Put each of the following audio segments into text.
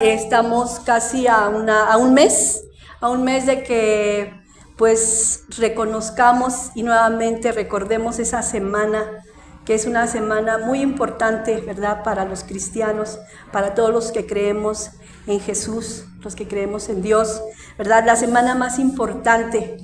Estamos casi a un mes de que pues reconozcamos y nuevamente recordemos esa semana, que es una semana muy importante, ¿verdad? Para los cristianos, para todos los que creemos en Jesús, los que creemos en Dios, ¿verdad? La semana más importante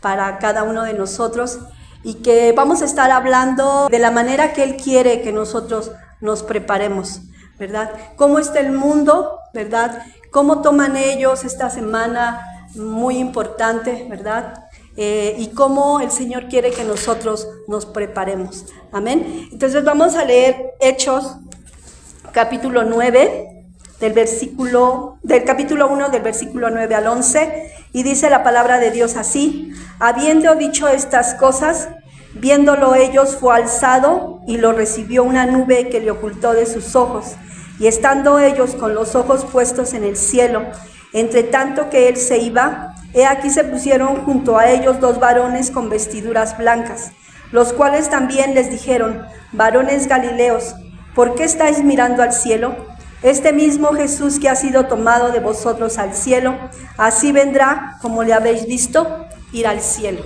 para cada uno de nosotros, y que vamos a estar hablando de la manera que Él quiere que nosotros nos preparemos, ¿verdad? ¿Cómo está el mundo, verdad? ¿Cómo toman ellos esta semana muy importante, verdad? Y cómo el Señor quiere que nosotros nos preparemos. Amén. Entonces vamos a leer Hechos, capítulo 9, del capítulo 1, del versículo 9 al 11, y dice la palabra de Dios así: habiendo dicho estas cosas, viéndolo ellos, fue alzado y lo recibió una nube que le ocultó de sus ojos. Y estando ellos con los ojos puestos en el cielo, entre tanto que él se iba, he aquí se pusieron junto a ellos dos varones con vestiduras blancas, los cuales también les dijeron: varones Galileos, ¿por qué estáis mirando al cielo? Este mismo Jesús que ha sido tomado de vosotros al cielo, así vendrá como le habéis visto ir al cielo.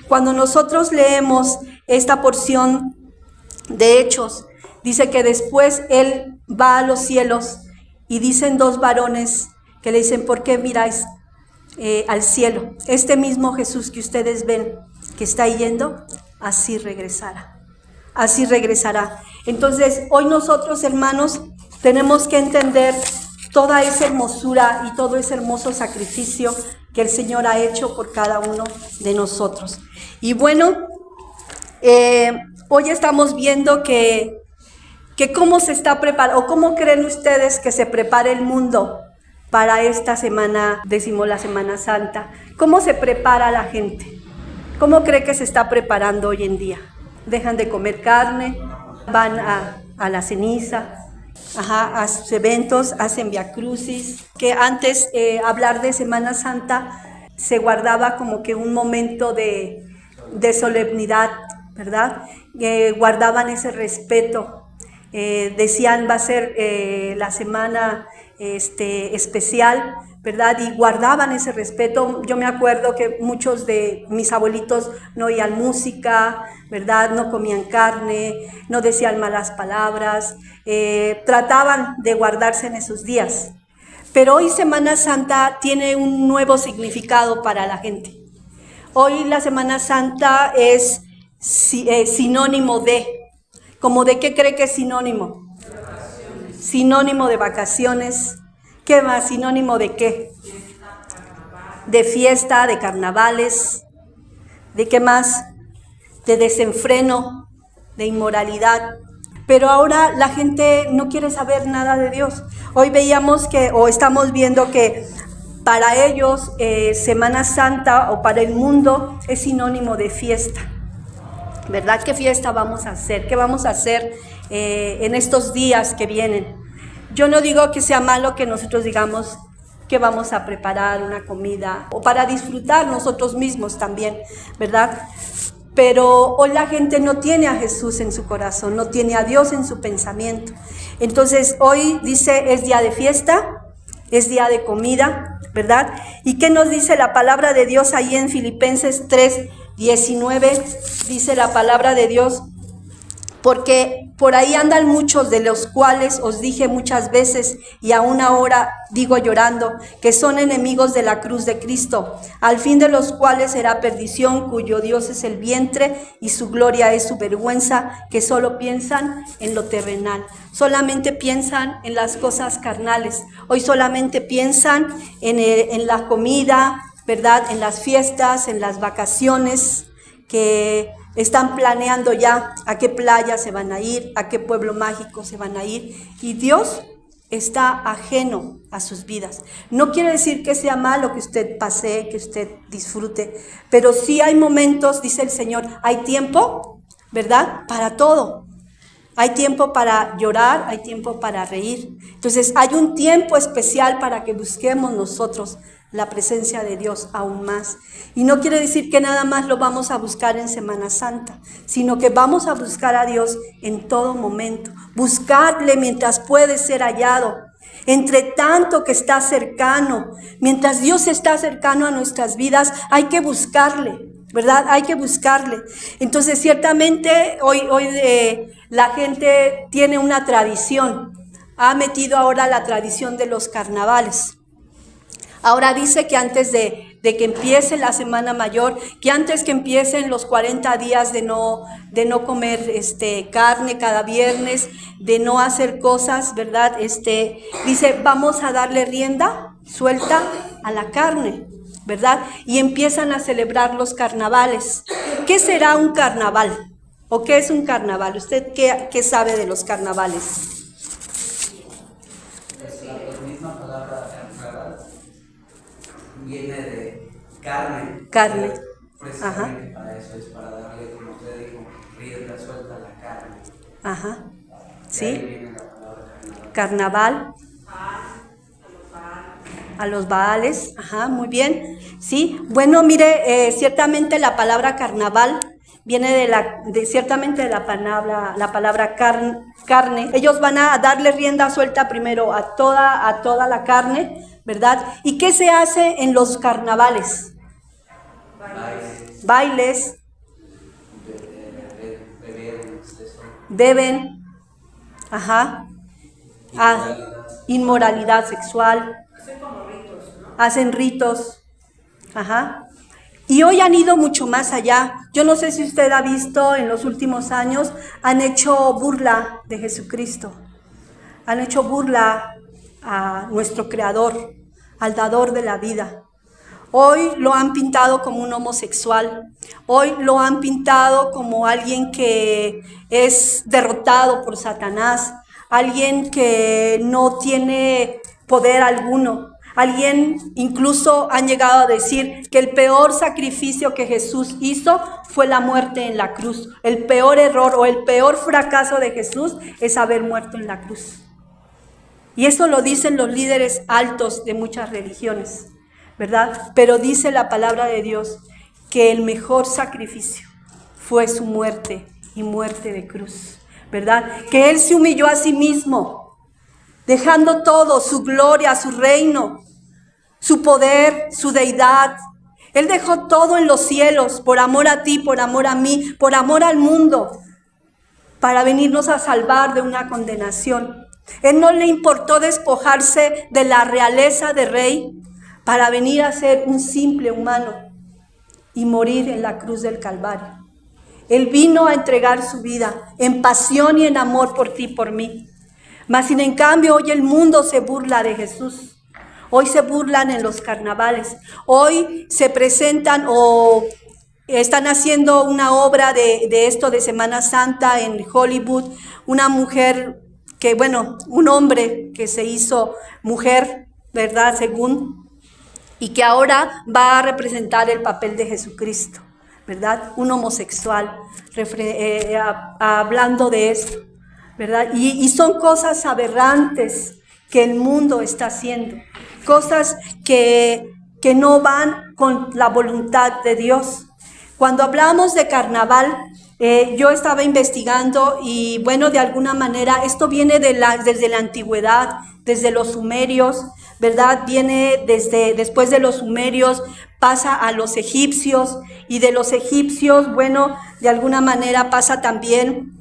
Cuando nosotros leemos esta porción de Hechos, dice que después él va a los cielos y dicen dos varones que le dicen: ¿por qué miráis al cielo? Este mismo Jesús que ustedes ven que está yendo, así regresará. Así regresará. Entonces, hoy nosotros, hermanos, tenemos que entender toda esa hermosura y todo ese hermoso sacrificio que el Señor ha hecho por cada uno de nosotros. Y bueno, hoy estamos viendo que cómo se está preparando, o cómo creen ustedes que se prepara el mundo para esta semana, decimos la Semana Santa. ¿Cómo se prepara la gente? ¿Cómo cree que se está preparando hoy en día? Dejan de comer carne, van a la ceniza, a sus eventos, hacen viacrucis. Que antes hablar de Semana Santa se guardaba como que un momento de solemnidad, ¿verdad? Guardaban ese respeto. Decían va a ser la semana especial, ¿verdad? Y guardaban ese respeto. Yo me acuerdo que muchos de mis abuelitos no oían música, ¿verdad? No comían carne, no decían malas palabras, trataban de guardarse en esos días. Pero hoy Semana Santa tiene un nuevo significado para la gente. Hoy la Semana Santa es sinónimo de... ¿Cómo de qué cree que es sinónimo? Sinónimo de vacaciones. ¿Qué más? ¿Sinónimo de qué? De fiesta, de carnavales. ¿De qué más? De desenfreno, de inmoralidad. Pero ahora la gente no quiere saber nada de Dios. Hoy veíamos o estamos viendo que para ellos Semana Santa, o para el mundo, es sinónimo de fiesta. ¿Verdad? ¿Qué fiesta vamos a hacer? ¿Qué vamos a hacer en estos días que vienen? Yo no digo que sea malo que nosotros digamos que vamos a preparar una comida, o para disfrutar nosotros mismos también, ¿verdad? Pero hoy la gente no tiene a Jesús en su corazón, no tiene a Dios en su pensamiento. Entonces hoy dice, es día de fiesta, es día de comida, ¿verdad? ¿Y qué nos dice la palabra de Dios ahí en Filipenses 3:19? Dice la palabra de Dios: porque por ahí andan muchos, de los cuales os dije muchas veces, y aún ahora digo llorando, que son enemigos de la cruz de Cristo, al fin de los cuales será perdición, cuyo Dios es el vientre y su gloria es su vergüenza, que solo piensan en lo terrenal, solamente piensan en las cosas carnales. Hoy solamente piensan en la comida, ¿verdad? En las fiestas, en las vacaciones, que están planeando ya a qué playa se van a ir, a qué pueblo mágico se van a ir, y Dios está ajeno a sus vidas. No quiere decir que sea malo que usted pase, que usted disfrute, pero sí hay momentos, dice el Señor, hay tiempo, ¿verdad? Para todo. Hay tiempo para llorar, hay tiempo para reír. Entonces hay un tiempo especial para que busquemos nosotros la presencia de Dios aún más. Y no quiere decir que nada más lo vamos a buscar en Semana Santa, sino que vamos a buscar a Dios en todo momento. Buscarle mientras puede ser hallado. Entre tanto que está cercano, mientras Dios está cercano a nuestras vidas, hay que buscarle, ¿verdad? Hay que buscarle. Entonces, ciertamente, hoy la gente tiene una tradición. Ha metido ahora la tradición de los carnavales. Ahora dice que antes de que empiece la Semana Mayor, que antes que empiecen los 40 días de no comer carne cada viernes, de no hacer cosas, ¿verdad? Dice, vamos a darle rienda suelta a la carne, ¿verdad? Y empiezan a celebrar los carnavales. ¿Qué será un carnaval? ¿O qué es un carnaval? ¿Usted qué sabe de los carnavales? La misma palabra carnaval viene de carne. Carne. Precisamente para eso, es para darle, como usted dijo, rienda suelta a la carne. Ajá. De ahí ¿Sí? viene la palabra carnaval. A los Baales, ajá, muy bien, sí. Bueno, mire, ciertamente la palabra carnaval viene ciertamente de la palabra carne. Ellos van a darle rienda suelta primero a toda la carne, ¿verdad? ¿Y qué se hace en los carnavales? Bailes, beben, ajá, inmoralidad sexual. Hacen ritos, ajá. Y hoy han ido mucho más allá. Yo no sé si usted ha visto en los últimos años, han hecho burla de Jesucristo. Han hecho burla a nuestro Creador, al dador de la vida. Hoy lo han pintado como un homosexual. Hoy lo han pintado como alguien que es derrotado por Satanás. Alguien que no tiene poder alguno. Alguien incluso han llegado a decir que el peor sacrificio que Jesús hizo fue la muerte en la cruz. El peor error o el peor fracaso de Jesús es haber muerto en la cruz. Y eso lo dicen los líderes altos de muchas religiones, ¿verdad? Pero dice la palabra de Dios que el mejor sacrificio fue su muerte y muerte de cruz, ¿verdad? Que Él se humilló a sí mismo, dejando todo, su gloria, su reino, su poder, su deidad. Él dejó todo en los cielos por amor a ti, por amor a mí, por amor al mundo, para venirnos a salvar de una condenación. Él no le importó despojarse de la realeza de rey para venir a ser un simple humano y morir en la cruz del Calvario. Él vino a entregar su vida en pasión y en amor por ti y por mí. Mas sin en cambio hoy el mundo se burla de Jesús. Hoy se burlan en los carnavales. Hoy se presentan o están haciendo una obra de esto de Semana Santa en Hollywood. Una mujer un hombre que se hizo mujer, ¿verdad? Y que ahora va a representar el papel de Jesucristo, ¿verdad? Un homosexual, hablando de esto, ¿verdad? Y son cosas aberrantes que el mundo está haciendo, cosas que no van con la voluntad de Dios. Cuando hablamos de carnaval, yo estaba investigando y de alguna manera esto viene desde la antigüedad, desde los sumerios, ¿verdad? Viene después de los sumerios, pasa a los egipcios y de los egipcios, de alguna manera pasa también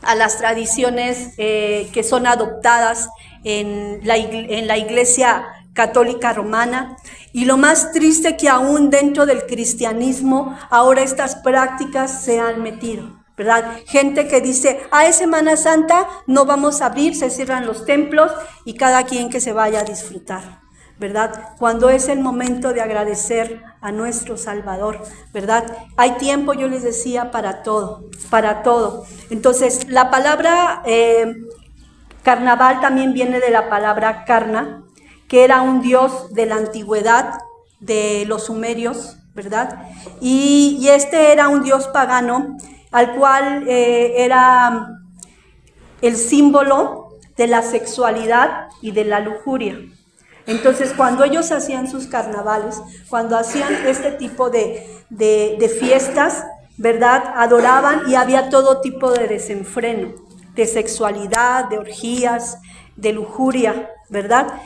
a las tradiciones que son adoptadas en la Iglesia Católica Romana. Y lo más triste que aún dentro del cristianismo, ahora estas prácticas se han metido, ¿verdad? Gente que dice, es Semana Santa, no vamos a abrir, se cierran los templos y cada quien que se vaya a disfrutar, ¿verdad? Cuando es el momento de agradecer a nuestro Salvador, ¿verdad? Hay tiempo, yo les decía, para todo, para todo. Entonces, la palabra carnaval también viene de la palabra carna, que era un dios de la antigüedad de los sumerios, ¿verdad? Y este era un dios pagano, al cual era el símbolo de la sexualidad y de la lujuria. Entonces, cuando ellos hacían sus carnavales, cuando hacían este tipo de fiestas, ¿verdad? Adoraban y había todo tipo de desenfreno, de sexualidad, de orgías, de lujuria, ¿verdad?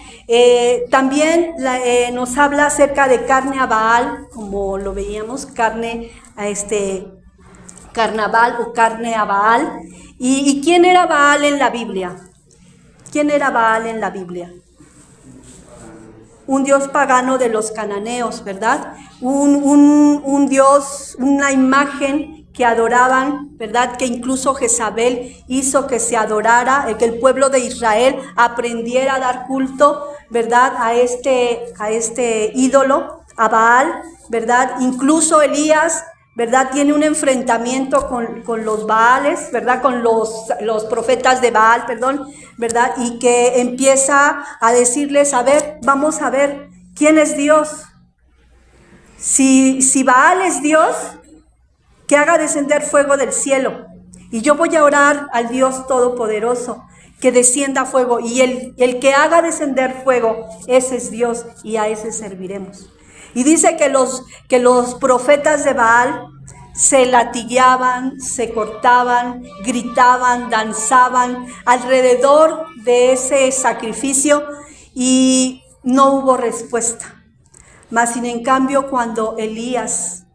También nos habla acerca de carne a Baal, como lo veíamos, carnaval o carne a Baal. ¿Y quién era Baal en la Biblia? ¿Quién era Baal en la Biblia? Un dios pagano de los cananeos, ¿verdad? Un dios, una imagen que adoraban, ¿verdad? Que incluso Jezabel hizo que se adorara, que el pueblo de Israel aprendiera a dar culto, ¿verdad? A este ídolo, a Baal, ¿verdad? Incluso Elías, ¿verdad? Tiene un enfrentamiento con los Baales, ¿verdad? Con los profetas de Baal, perdón, ¿verdad? Y que empieza a decirles, a ver, vamos a ver, ¿quién es Dios? Si Baal es Dios, que haga descender fuego del cielo. Y yo voy a orar al Dios Todopoderoso, que descienda fuego. Y el que haga descender fuego, ese es Dios, y a ese serviremos. Y dice que los profetas de Baal se latigueaban, se cortaban, gritaban, danzaban alrededor de ese sacrificio y no hubo respuesta. Mas sin en cambio, cuando Elías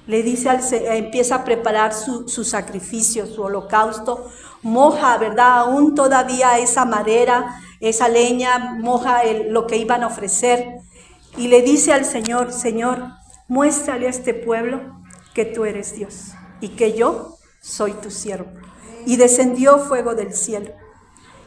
le dice empieza a preparar su sacrificio, su holocausto, moja, ¿verdad? Aún todavía esa madera, esa leña, moja lo que iban a ofrecer. Y le dice al Señor, Señor, muéstrale a este pueblo que tú eres Dios y que yo soy tu siervo. Y descendió fuego del cielo.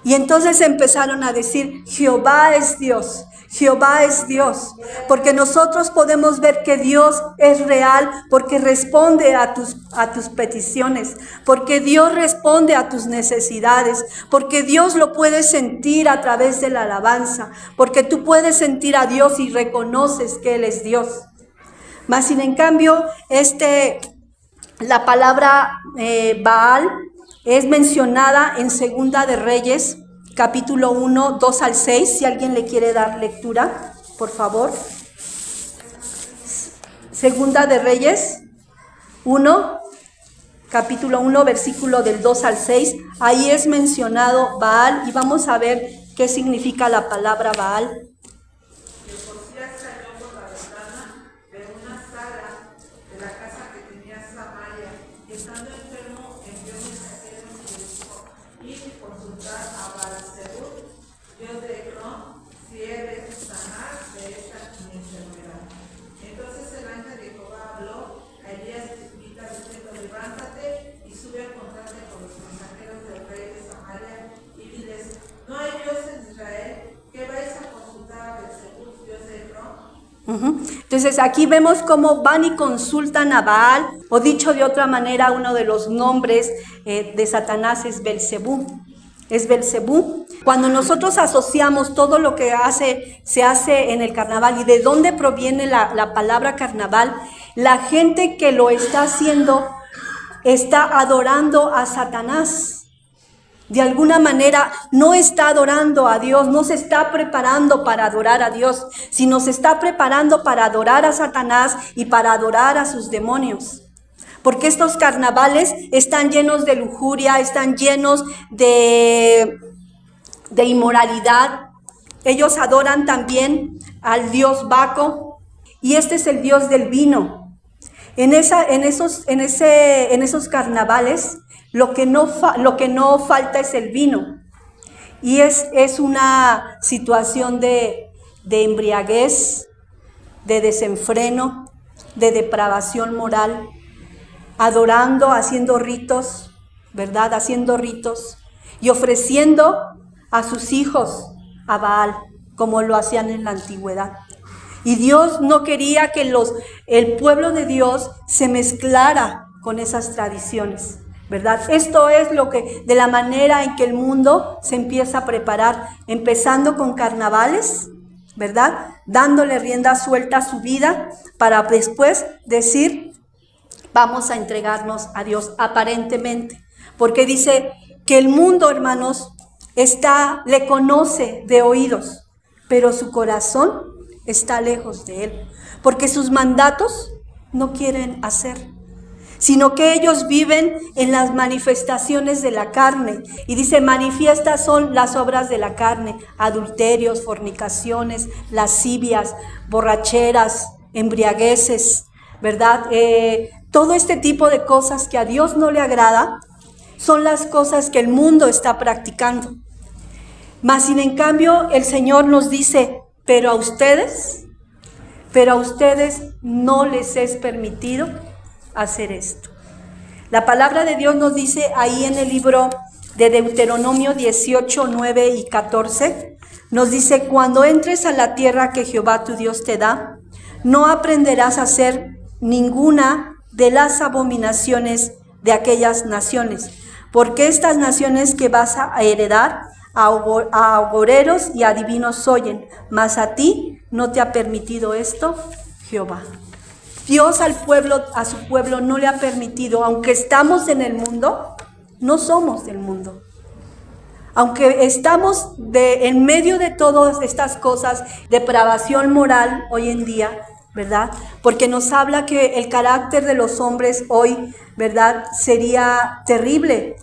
Y entonces empezaron a decir, Jehová es Dios, Jehová es Dios, porque nosotros podemos ver que Dios es real, porque responde a tus peticiones, porque Dios responde a tus necesidades, porque Dios lo puedes sentir a través de la alabanza, porque tú puedes sentir a Dios y reconoces que Él es Dios. Mas sin en cambio, la palabra Baal es mencionada en Segunda de Reyes, capítulo 1, 2 al 6, si alguien le quiere dar lectura, por favor. Segunda de Reyes 1, capítulo 1, versículo del 2 al 6, ahí es mencionado Baal y vamos a ver qué significa la palabra Baal. Entonces aquí vemos cómo van y consultan a Baal, o dicho de otra manera, uno de los nombres de Satanás es Belcebú. Es Belcebú. Cuando nosotros asociamos todo lo que se hace en el carnaval y de dónde proviene la palabra carnaval, la gente que lo está haciendo está adorando a Satanás. De alguna manera no está adorando a Dios, no se está preparando para adorar a Dios, sino se está preparando para adorar a Satanás y para adorar a sus demonios. Porque estos carnavales están llenos de lujuria, están llenos de inmoralidad. Ellos adoran también al dios Baco y este es el dios del vino. En esos carnavales lo que no falta es el vino. Y es una situación de embriaguez, de desenfreno, de depravación moral, adorando, haciendo ritos, ¿verdad? Haciendo ritos y ofreciendo a sus hijos a Baal, como lo hacían en la antigüedad. Y Dios no quería que el pueblo de Dios se mezclara con esas tradiciones, ¿verdad? Esto es de la manera en que el mundo se empieza a preparar, empezando con carnavales, ¿verdad? Dándole rienda suelta a su vida para después decir, vamos a entregarnos a Dios aparentemente. Porque dice que el mundo, hermanos, le conoce de oídos, pero su corazón está lejos de Él, porque sus mandatos no quieren hacer. sino que ellos viven en las manifestaciones de la carne. Y dice, manifiestas son las obras de la carne: adulterios, fornicaciones, lascivias, borracheras, embriagueces, ¿verdad? Todo este tipo de cosas que a Dios no le agrada son las cosas que el mundo está practicando. Mas sin en cambio el Señor nos dice, pero a ustedes no les es permitido hacer esto. La palabra de Dios nos dice ahí en el libro de Deuteronomio 18, 9 y 14, nos dice, cuando entres a la tierra que Jehová tu Dios te da, no aprenderás a hacer ninguna de las abominaciones de aquellas naciones, porque estas naciones que vas a heredar a agoreros y adivinos oyen, mas a ti no te ha permitido esto Jehová. Dios a su pueblo no le ha permitido, aunque estamos en el mundo, no somos del mundo. Aunque estamos en medio de todas estas cosas, depravación moral hoy en día, ¿verdad? Porque nos habla que el carácter de los hombres hoy, ¿verdad?, sería terrible.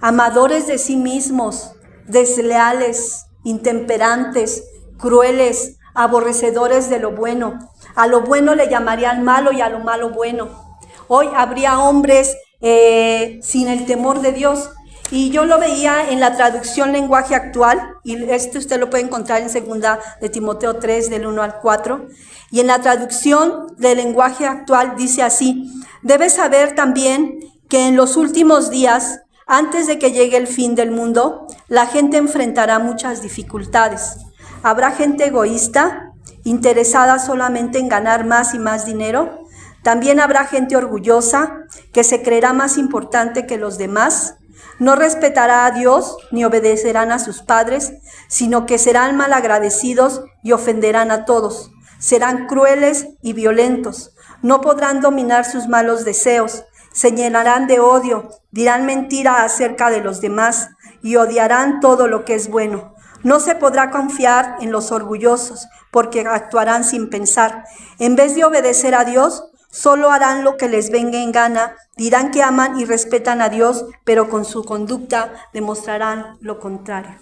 Amadores de sí mismos, desleales, intemperantes, crueles, aborrecedores de lo bueno. A lo bueno le llamarían malo y a lo malo bueno. Hoy habría hombres sin el temor de Dios. Y yo lo veía en la traducción lenguaje actual, y usted lo puede encontrar en 2 de Timoteo 3, del 1 al 4. Y en la traducción del lenguaje actual dice así: debes saber también que en los últimos días, antes de que llegue el fin del mundo, la gente enfrentará muchas dificultades. Habrá gente egoísta, interesada solamente en ganar más y más dinero. También habrá gente orgullosa, que se creerá más importante que los demás. No respetará a Dios ni obedecerán a sus padres, sino que serán malagradecidos y ofenderán a todos. Serán crueles y violentos. No podrán dominar sus malos deseos. Se llenarán de odio, dirán mentira acerca de los demás y odiarán todo lo que es bueno. No se podrá confiar en los orgullosos, porque actuarán sin pensar. En vez de obedecer a Dios, solo harán lo que les venga en gana. Dirán que aman y respetan a Dios, pero con su conducta demostrarán lo contrario.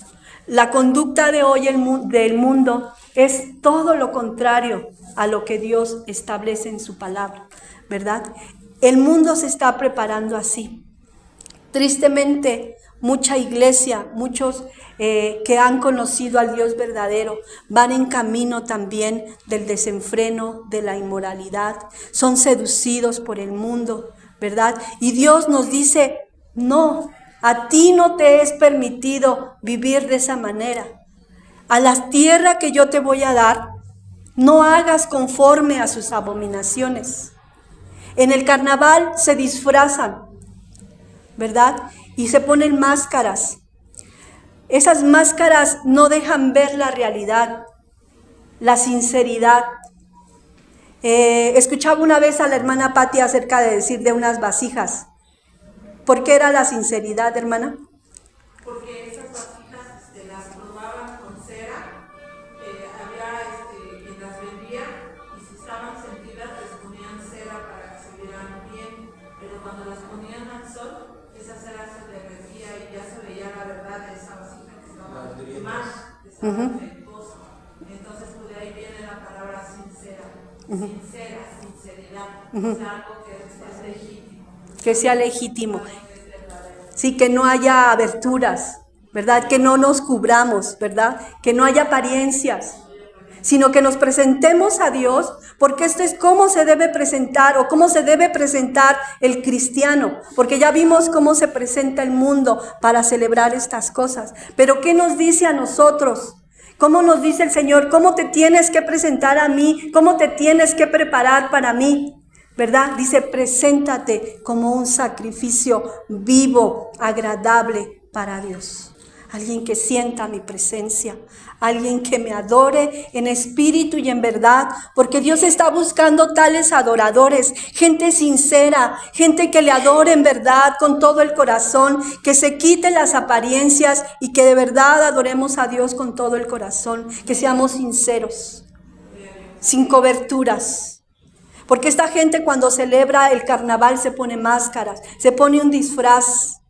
La conducta de hoy del mundo es todo lo contrario a lo que Dios establece en su palabra, ¿verdad? El mundo se está preparando así. Tristemente, mucha iglesia, muchos que han conocido al Dios verdadero, van en camino también del desenfreno, de la inmoralidad, son seducidos por el mundo, ¿verdad? Y Dios nos dice, no, a ti no te es permitido vivir de esa manera. A la tierra que yo te voy a dar, no hagas conforme a sus abominaciones. En el carnaval se disfrazan, ¿verdad? Y se ponen máscaras. Esas máscaras no dejan ver la realidad, la sinceridad. Escuchaba una vez a la hermana Patti acerca de decir de unas vasijas. ¿Por qué era la sinceridad, hermana? Porque esas vasijas las probaban con cera, había quien las vendía y si estaban sentidas les ponían cera para que se vieran bien, pero cuando las ponían al sol, esa cera se derretía y ya se veía la verdad de esa vasija que estaba mal, que estaba defectuosa. Entonces pues, de ahí viene la palabra sincera, sincera, sinceridad, o sea, algo que es legítimo. Que sea legítimo. Sí, que no haya aberturas, ¿verdad? Que no nos cubramos, ¿verdad? Que no haya apariencias, sino que nos presentemos a Dios, porque esto es cómo se debe presentar o cómo se debe presentar el cristiano, porque ya vimos cómo se presenta el mundo para celebrar estas cosas. Pero ¿qué nos dice a nosotros? ¿Cómo nos dice el Señor? ¿Cómo te tienes que presentar a mí? ¿Cómo te tienes que preparar para mí? ¿Verdad? Dice, preséntate como un sacrificio vivo, agradable para Dios. Alguien que sienta mi presencia, alguien que me adore en espíritu y en verdad, porque Dios está buscando tales adoradores, gente sincera, gente que le adore en verdad con todo el corazón, que se quite las apariencias y que de verdad adoremos a Dios con todo el corazón, que seamos sinceros, sin coberturas. Porque esta gente cuando celebra el carnaval se pone máscaras, se pone un disfraz.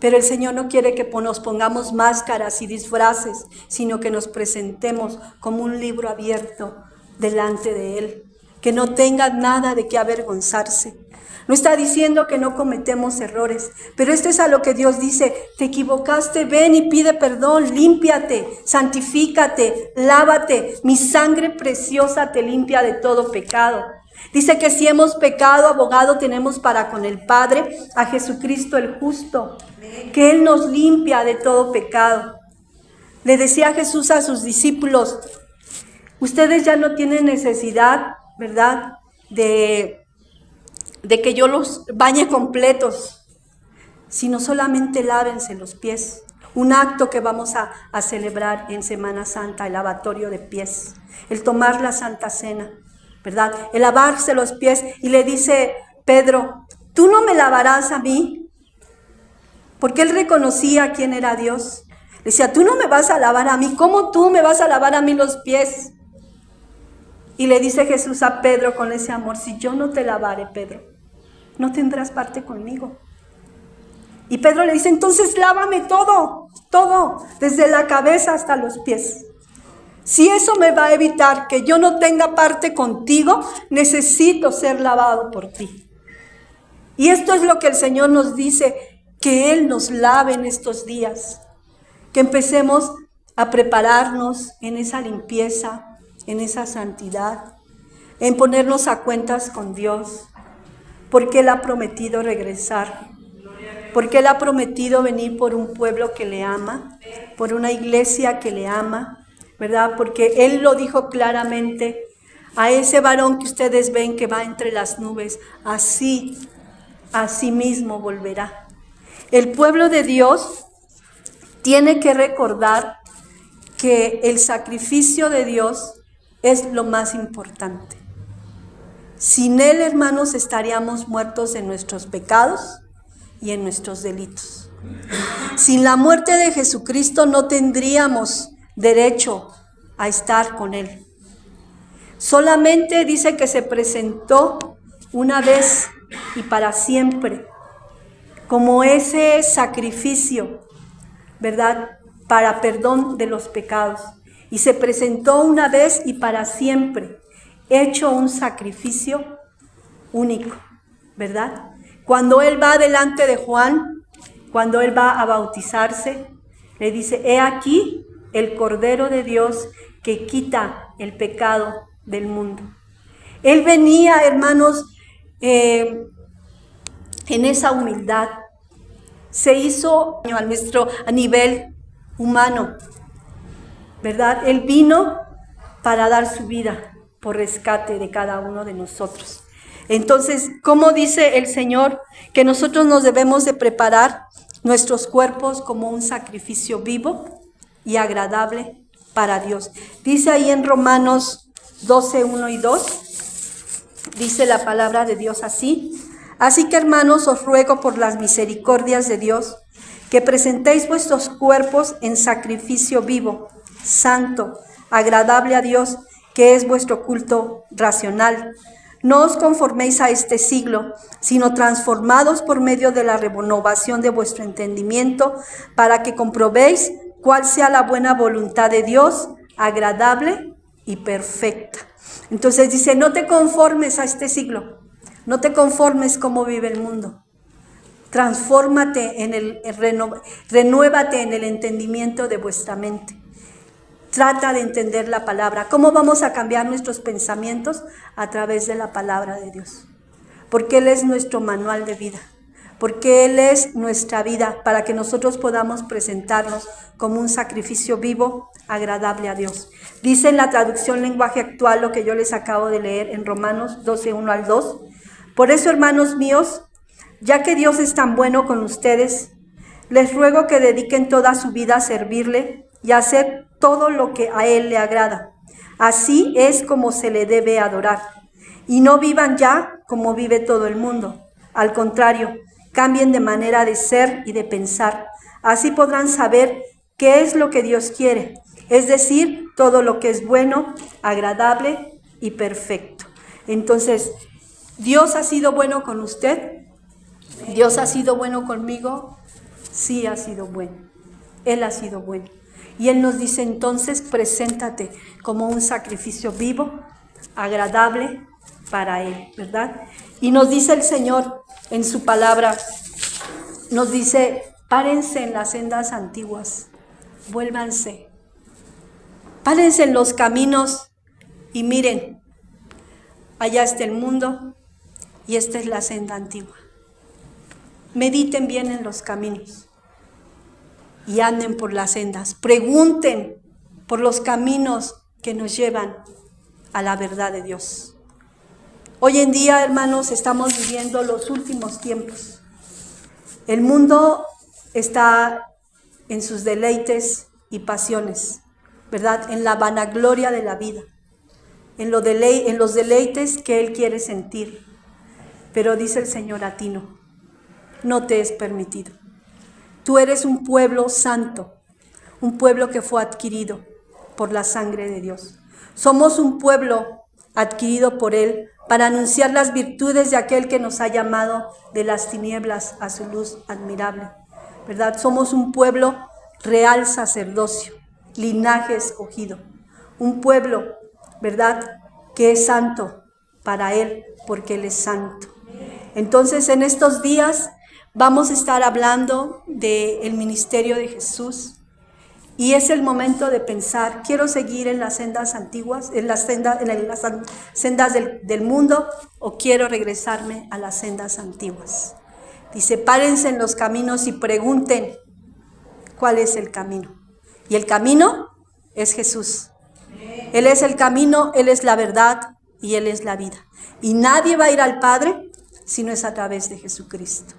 Pero el Señor no quiere que nos pongamos máscaras y disfraces, sino que nos presentemos como un libro abierto delante de Él. Que no tenga nada de qué avergonzarse. No está diciendo que no cometemos errores, pero esto es a lo que Dios dice: te equivocaste, ven y pide perdón, límpiate, santifícate, lávate, mi sangre preciosa te limpia de todo pecado. Dice que si hemos pecado, abogado tenemos para con el Padre, a Jesucristo el justo, que Él nos limpia de todo pecado. Le decía Jesús a sus discípulos: ustedes ya no tienen necesidad, ¿verdad?, de que yo los bañe completos, sino solamente lávense los pies. Un acto que vamos a celebrar en Semana Santa, el lavatorio de pies, el tomar la Santa Cena, ¿verdad? El lavarse los pies. Y le dice Pedro: ¿tú no me lavarás a mí? Porque él reconocía quién era Dios. Le decía: tú no me vas a lavar a mí, ¿cómo tú me vas a lavar a mí los pies? Y le dice Jesús a Pedro con ese amor: si yo no te lavare, Pedro, no tendrás parte conmigo. Y Pedro le dice: entonces lávame todo, desde la cabeza hasta los pies. Si eso me va a evitar que yo no tenga parte contigo, necesito ser lavado por ti. Y esto es lo que el Señor nos dice, que Él nos lave en estos días, que empecemos a prepararnos en esa limpieza, en esa santidad, en ponernos a cuentas con Dios, porque Él ha prometido regresar, porque Él ha prometido venir por un pueblo que le ama, por una iglesia que le ama, ¿verdad? Porque Él lo dijo claramente: a ese varón que ustedes ven que va entre las nubes, así mismo volverá. El pueblo de Dios tiene que recordar que el sacrificio de Dios es lo más importante. Sin Él, hermanos, estaríamos muertos en nuestros pecados y en nuestros delitos. Sin la muerte de Jesucristo no tendríamos derecho a estar con Él. Solamente dice que se presentó una vez y para siempre, como ese sacrificio, ¿verdad?, para perdón de los pecados. Y se presentó una vez y para siempre, hecho un sacrificio único, ¿verdad? Cuando Él va delante de Juan, cuando Él va a bautizarse, le dice: he aquí el Cordero de Dios que quita el pecado del mundo. Él venía, hermanos, en esa humildad. Se hizo a nivel humano, ¿verdad? Él vino para dar su vida por rescate de cada uno de nosotros. Entonces, ¿cómo dice el Señor que nosotros nos debemos de preparar nuestros cuerpos como un sacrificio vivo y agradable para Dios? Dice ahí en Romanos 12, 1 y 2, dice la palabra de Dios así: así que, hermanos, os ruego por las misericordias de Dios que presentéis vuestros cuerpos en sacrificio vivo, santo, agradable a Dios, que es vuestro culto racional. No os conforméis a este siglo, sino transformados por medio de la renovación de vuestro entendimiento, para que comprobéis cuál sea la buena voluntad de Dios, agradable y perfecta. Entonces dice: no te conformes a este siglo, no te conformes como vive el mundo. Transfórmate renuévate en el entendimiento de vuestra mente. Trata de entender la palabra. ¿Cómo vamos a cambiar nuestros pensamientos? A través de la palabra de Dios. Porque Él es nuestro manual de vida. Porque Él es nuestra vida, para que nosotros podamos presentarnos como un sacrificio vivo, agradable a Dios. Dice en la traducción lenguaje actual lo que yo les acabo de leer en Romanos 12, 1 al 2. Por eso, hermanos míos, ya que Dios es tan bueno con ustedes, les ruego que dediquen toda su vida a servirle y a hacer todo lo que a Él le agrada. Así es como se le debe adorar. Y no vivan ya como vive todo el mundo. Al contrario, cambien de manera de ser y de pensar. Así podrán saber qué es lo que Dios quiere, es decir, todo lo que es bueno, agradable y perfecto. Entonces, ¿Dios ha sido bueno con usted? ¿Dios ha sido bueno conmigo? Sí, ha sido bueno. Él ha sido bueno. Y Él nos dice entonces, preséntate como un sacrificio vivo, agradable para Él, ¿verdad? Y nos dice el Señor en su palabra, nos dice, párense en las sendas antiguas, vuélvanse, párense en los caminos y miren, allá está el mundo y esta es la senda antigua. Mediten bien en los caminos y anden por las sendas. Pregunten por los caminos que nos llevan a la verdad de Dios. Hoy en día, hermanos, estamos viviendo los últimos tiempos. El mundo está en sus deleites y pasiones, ¿verdad? En la vanagloria de la vida, en los deleites que Él quiere sentir. Pero dice el Señor a ti no te es permitido. Tú eres un pueblo santo, un pueblo que fue adquirido por la sangre de Dios. Somos un pueblo adquirido por Él para anunciar las virtudes de aquel que nos ha llamado de las tinieblas a su luz admirable, ¿verdad? Somos un pueblo real sacerdocio, linaje escogido, un pueblo, ¿verdad?, que es santo para Él porque Él es santo. Entonces, en estos días vamos a estar hablando del ministerio de Jesús y es el momento de pensar, ¿quiero seguir en las sendas antiguas, en las sendas del mundo o quiero regresarme a las sendas antiguas? Dice, párense en los caminos y pregunten cuál es el camino. Y el camino es Jesús. Él es el camino, Él es la verdad y Él es la vida. Y nadie va a ir al Padre si no es a través de Jesucristo.